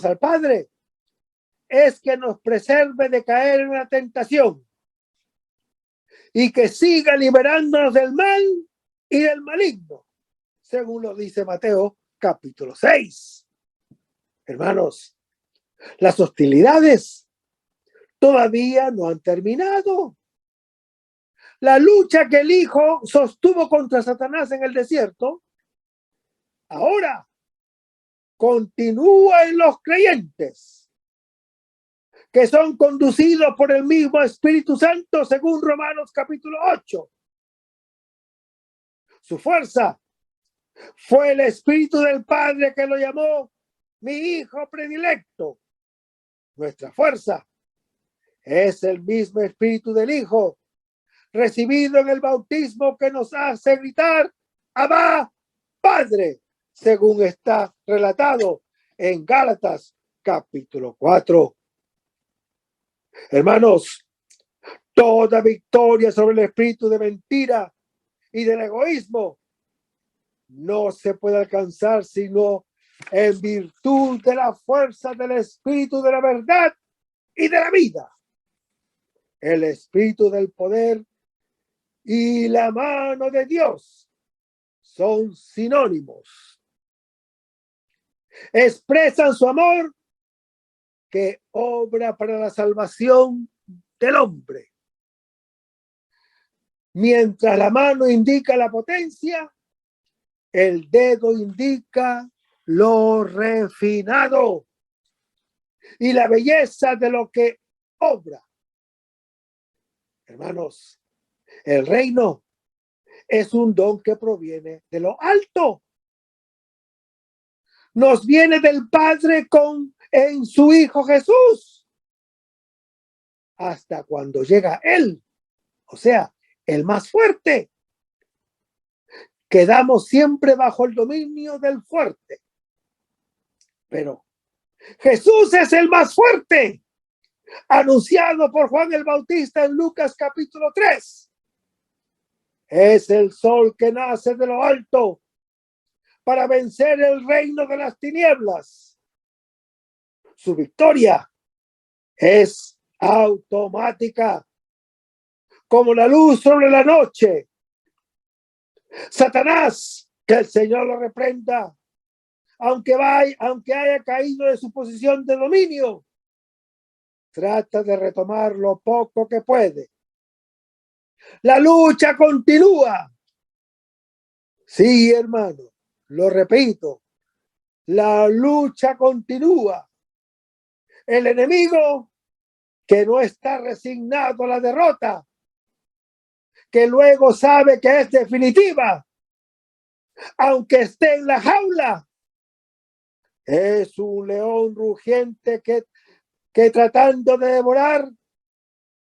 al Padre es que nos preserve de caer en la tentación y que siga liberándonos del mal y del maligno, según lo dice Mateo, capítulo 6. Hermanos, las hostilidades todavía no han terminado. La lucha que el Hijo sostuvo contra Satanás en el desierto, ahora continúa en los creyentes, que son conducidos por el mismo Espíritu Santo, según Romanos capítulo 8. Su fuerza fue el Espíritu del Padre que lo llamó mi Hijo predilecto. Nuestra fuerza es el mismo Espíritu del Hijo, recibido en el bautismo que nos hace gritar, Abba, Padre, según está relatado en Gálatas capítulo 4. Hermanos, toda victoria sobre el espíritu de mentira y del egoísmo no se puede alcanzar sino en virtud de la fuerza del Espíritu de la verdad y de la vida. El Espíritu del poder y la mano de Dios son sinónimos. Expresan su amor que obra para la salvación del hombre. Mientras la mano indica la potencia, el dedo indica lo refinado y la belleza de lo que obra. Hermanos, el reino es un don que proviene de lo alto. Nos viene del Padre en su Hijo Jesús. Hasta cuando llega Él, o sea, el más fuerte. Quedamos siempre bajo el dominio del fuerte. Pero Jesús es el más fuerte, anunciado por Juan el Bautista en Lucas capítulo 3. Es el sol que nace de lo alto para vencer el reino de las tinieblas. Su victoria es automática, como la luz sobre la noche. Satanás, que el Señor lo reprenda, aunque haya caído de su posición de dominio, trata de retomar lo poco que puede. La lucha continúa. Sí, hermano, lo repito, la lucha continúa. El enemigo, que no está resignado a la derrota, que luego sabe que es definitiva, aunque esté en la jaula, es un león rugiente que tratando de devorar,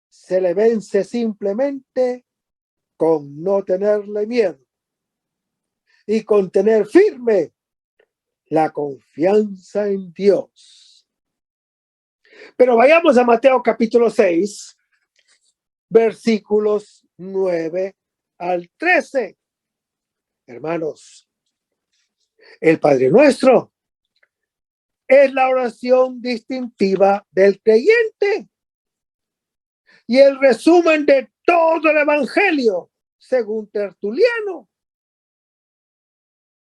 se le vence simplemente con no tenerle miedo y con tener firme la confianza en Dios. Pero vayamos a Mateo capítulo 6, versículos 9 al 13. Hermanos, el Padre Nuestro es la oración distintiva del creyente y el resumen de todo el Evangelio, según Tertuliano.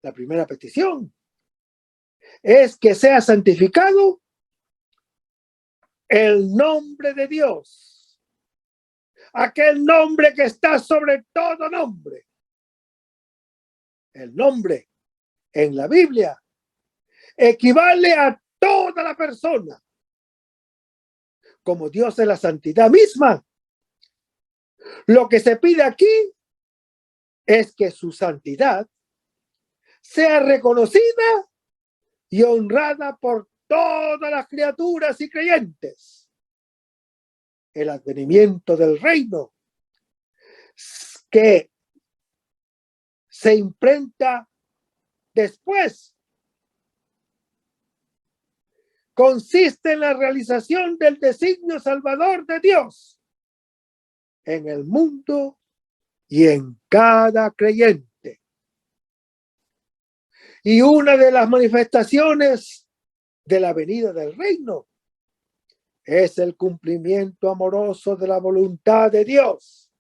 La primera petición es que sea santificado el nombre de Dios, aquel nombre que está sobre todo nombre. El nombre en la Biblia equivale a toda la persona. Como Dios es la santidad misma, lo que se pide aquí es que su santidad sea reconocida y honrada por todas las criaturas y creyentes. El advenimiento del reino que se imprenta después consiste en la realización del designio salvador de Dios en el mundo y en cada creyente. Y una de las manifestaciones de la venida del reino es el cumplimiento amoroso de la voluntad de Dios.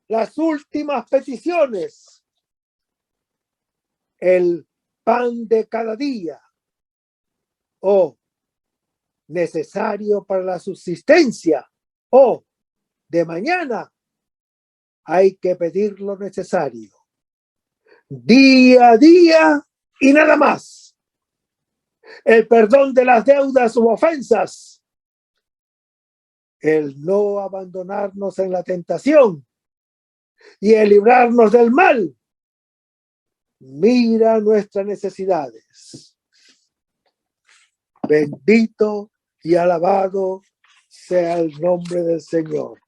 Las últimas peticiones, el pan de cada día o necesario para la subsistencia o de mañana, hay que pedir lo necesario día a día y nada más. El perdón de las deudas u ofensas, el no abandonarnos en la tentación y el librarnos del mal. Mira nuestras necesidades. Bendito y alabado sea el nombre del Señor.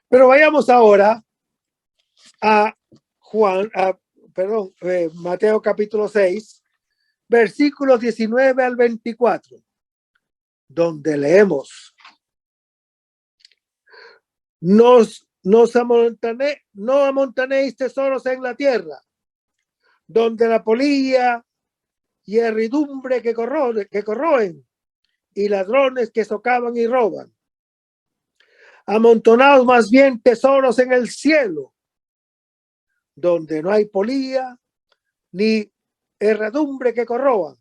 Pero vayamos ahora a Mateo capítulo 6, versículos 19 al 24, donde leemos: no amontonéis tesoros en la tierra, donde la polilla y herridumbre que corroen, y ladrones que socavan y roban. Amontonaos más bien tesoros en el cielo, donde no hay polilla, ni herradumbre que corroan,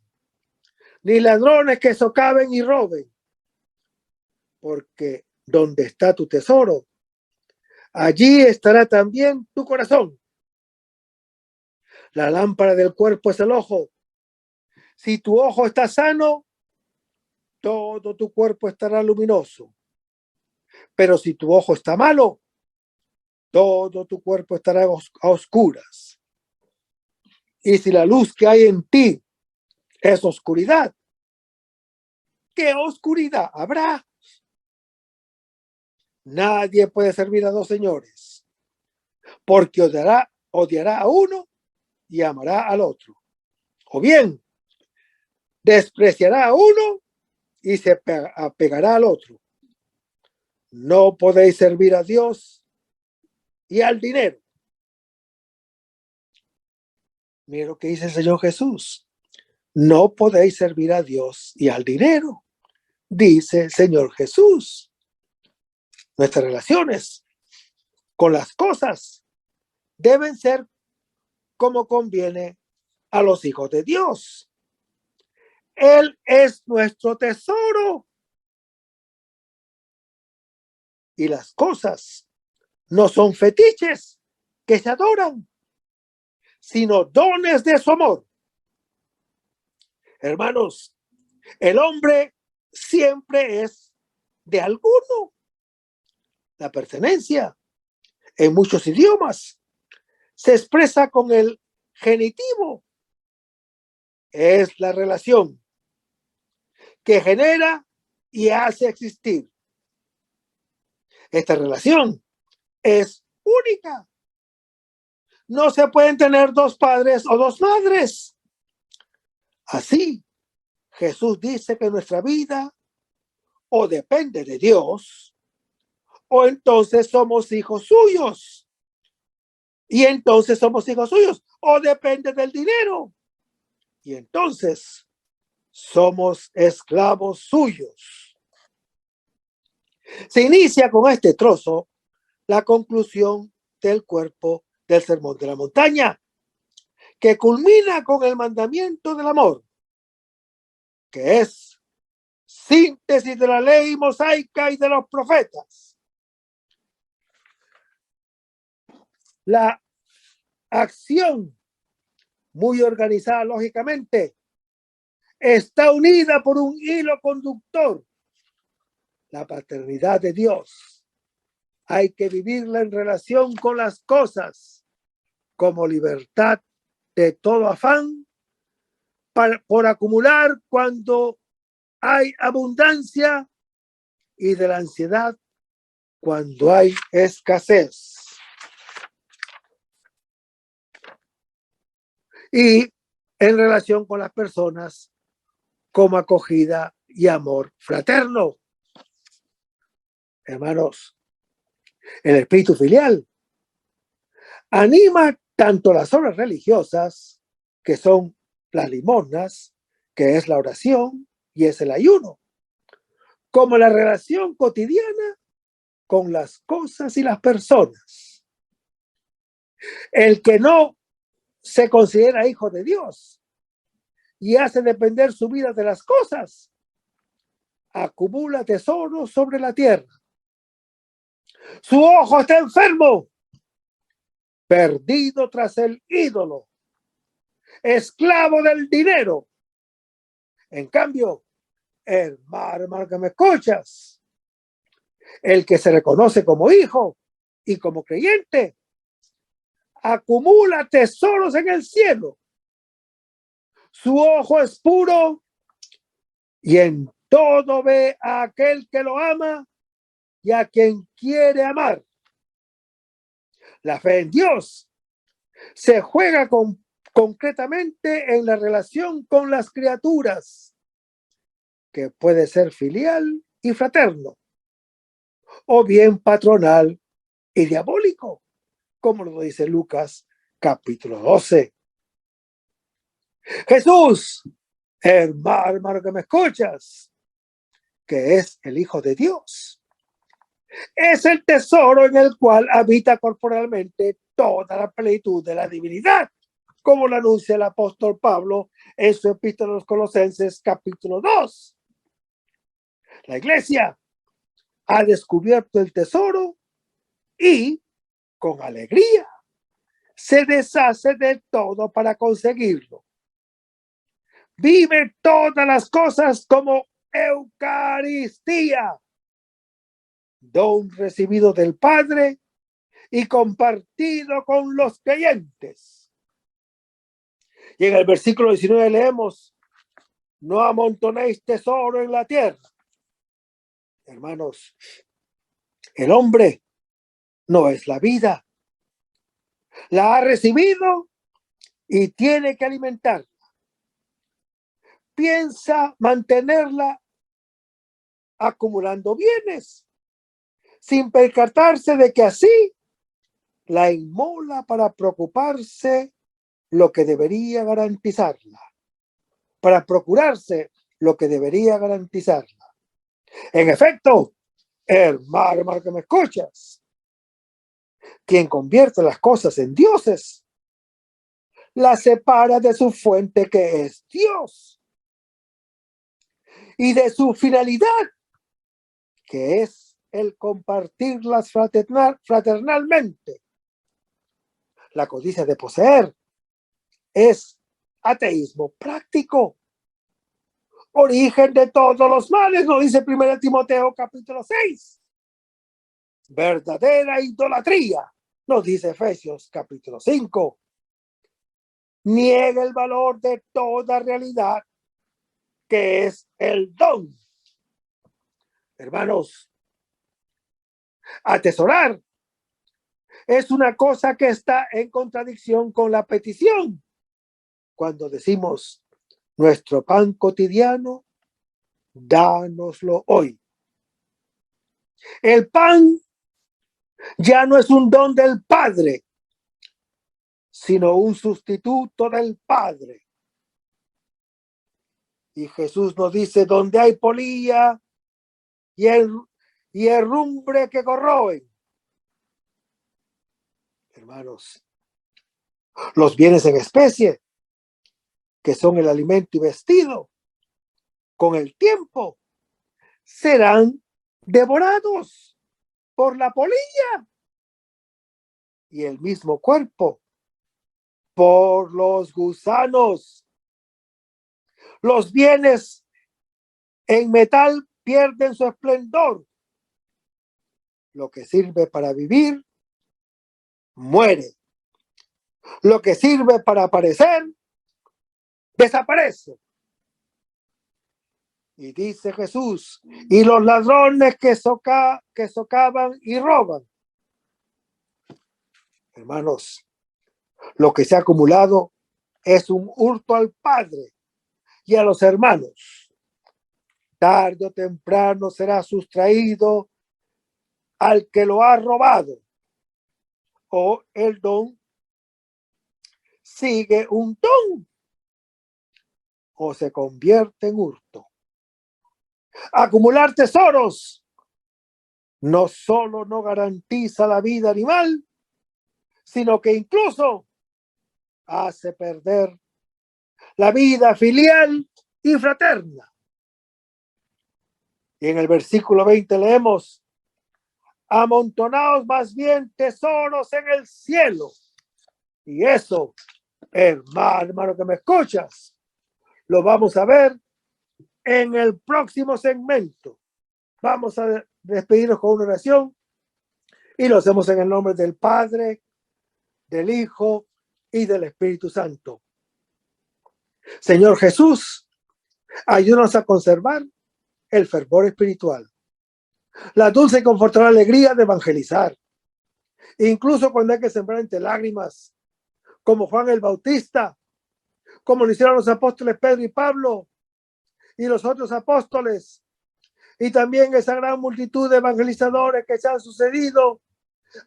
ni ladrones que socaven y roben. Porque donde está tu tesoro, allí estará también tu corazón. La lámpara del cuerpo es el ojo. Si tu ojo está sano, todo tu cuerpo estará luminoso. Pero si tu ojo está malo, todo tu cuerpo estará a oscuras. Y si la luz que hay en ti es oscuridad, ¿qué oscuridad habrá? Nadie puede servir a dos señores, porque odiará a uno y amará al otro. O bien, despreciará a uno y se apegará al otro. No podéis servir a Dios y al dinero. Mira lo que dice el Señor Jesús. No podéis servir a Dios y al dinero, dice el Señor Jesús. Nuestras relaciones con las cosas deben ser como conviene a los hijos de Dios. Él es nuestro tesoro. Y las cosas no son fetiches que se adoran, sino dones de su amor. Hermanos, el hombre siempre es de alguno. La pertenencia en muchos idiomas se expresa con el genitivo. Es la relación que genera y hace existir. Esta relación es única. No se pueden tener dos padres o dos madres. Así, Jesús dice que nuestra vida o depende de Dios, o entonces somos hijos suyos. Y entonces somos hijos suyos, o depende del dinero. Y entonces somos esclavos suyos. Se inicia con este trozo la conclusión del cuerpo del Sermón de la Montaña, que culmina con el mandamiento del amor, que es síntesis de la ley mosaica y de los profetas. La acción, muy organizada lógicamente, está unida por un hilo conductor: la paternidad de Dios. Hay que vivirla en relación con las cosas, como libertad de todo afán por acumular cuando hay abundancia, y de la ansiedad cuando hay escasez. Y en relación con las personas, como acogida y amor fraterno. Hermanos, el espíritu filial anima tanto las obras religiosas, que son las limosnas, que es la oración y es el ayuno, como la relación cotidiana con las cosas y las personas. El que no se considera hijo de Dios y hace depender su vida de las cosas, acumula tesoros sobre la tierra. Su ojo está enfermo, perdido tras el ídolo, esclavo del dinero. En cambio, hermano que me escuchas, el que se reconoce como hijo y como creyente, acumula tesoros en el cielo. Su ojo es puro y en todo ve a aquel que lo ama y a quien quiere amar. La fe en Dios se juega concretamente en la relación con las criaturas, que puede ser filial y fraterno, o bien patronal y diabólico, como lo dice Lucas capítulo 12. Jesús, hermano que me escuchas, que es el Hijo de Dios, es el tesoro en el cual habita corporalmente toda la plenitud de la divinidad, como lo anuncia el apóstol Pablo en su epístola a los Colosenses capítulo 2. La iglesia ha descubierto el tesoro y, con alegría, se deshace de todo para conseguirlo. Vive todas las cosas como Eucaristía, don recibido del Padre y compartido con los creyentes. Y en el versículo 19 leemos: no amontonéis tesoro en la tierra. Hermanos, el hombre no es la vida. La ha recibido y tiene que alimentarla. Piensa mantenerla acumulando bienes, sin percatarse de que así la inmola para preocuparse lo que debería garantizarla, para procurarse lo que debería garantizarla. En efecto, hermano que me escuchas, quien convierte las cosas en dioses, las separa de su fuente, que es Dios, y de su finalidad, que es el compartirlas fraternalmente. La codicia de poseer es ateísmo práctico, origen de todos los males, lo dice 1 Timoteo capítulo 6. Verdadera idolatría, nos dice Efesios capítulo 5. Niega el valor de toda realidad, que es el don. Hermanos, atesorar es una cosa que está en contradicción con la petición. Cuando decimos: nuestro pan cotidiano, dánoslo hoy. El pan ya no es un don del Padre, sino un sustituto del Padre. Y Jesús nos dice, donde hay polilla y herrumbre que corroen. Hermanos, los bienes en especie, que son el alimento y vestido, con el tiempo serán devorados por la polilla, y el mismo cuerpo por los gusanos. Los bienes en metal pierden su esplendor. Lo que sirve para vivir muere. Lo que sirve para aparecer desaparece. Y dice Jesús, y los ladrones que socavan y roban. Hermanos, lo que se ha acumulado es un hurto al Padre y a los hermanos. Tarde o temprano será sustraído al que lo ha robado. O el don sigue un don o se convierte en hurto. Acumular tesoros no solo no garantiza la vida animal, sino que incluso hace perder la vida filial y fraterna. Y en el versículo 20 leemos, amontonaos más bien tesoros en el cielo. Y eso, hermano que me escuchas, lo vamos a ver en el próximo segmento. Vamos a despedirnos con una oración y lo hacemos en el nombre del Padre, del Hijo y del Espíritu Santo. Señor Jesús, ayúdanos a conservar el fervor espiritual, la dulce y confortadora alegría de evangelizar, incluso cuando hay que sembrar entre lágrimas, como Juan el Bautista, como lo hicieron los apóstoles Pedro y Pablo y los otros apóstoles, y también esa gran multitud de evangelizadores que se han sucedido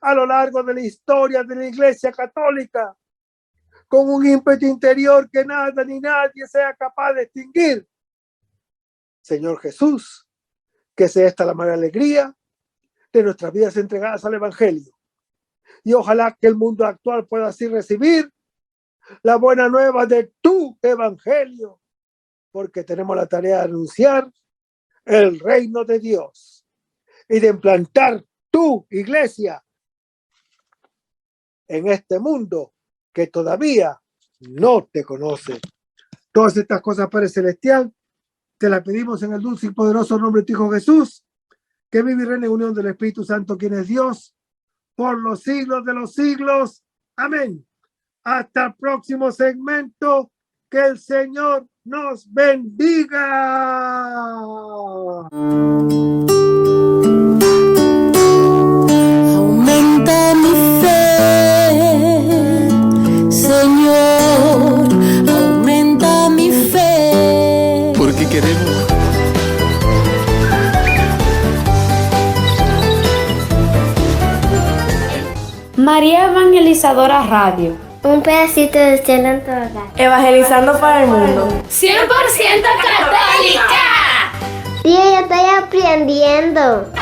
a lo largo de la historia de la Iglesia Católica, con un ímpetu interior que nada ni nadie sea capaz de extinguir. Señor Jesús, que sea esta la mayor alegría de nuestras vidas entregadas al Evangelio. Y ojalá que el mundo actual pueda así recibir la buena nueva de tu Evangelio, porque tenemos la tarea de anunciar el reino de Dios y de implantar tu iglesia en este mundo que todavía no te conoce. Todas estas cosas, Padre Celestial, te las pedimos en el dulce y poderoso nombre de tu Hijo Jesús, que vive y reina en unión del Espíritu Santo, quien es Dios, por los siglos de los siglos. Amén. Hasta el próximo segmento. Que el Señor nos bendiga. Aumenta mi fe, Señor, aumenta mi fe. Porque queremos María Evangelizadora Radio. Un pedacito de cielo en tu hogar. Evangelizando para el mundo. 100% católica. Tía, yo estoy aprendiendo.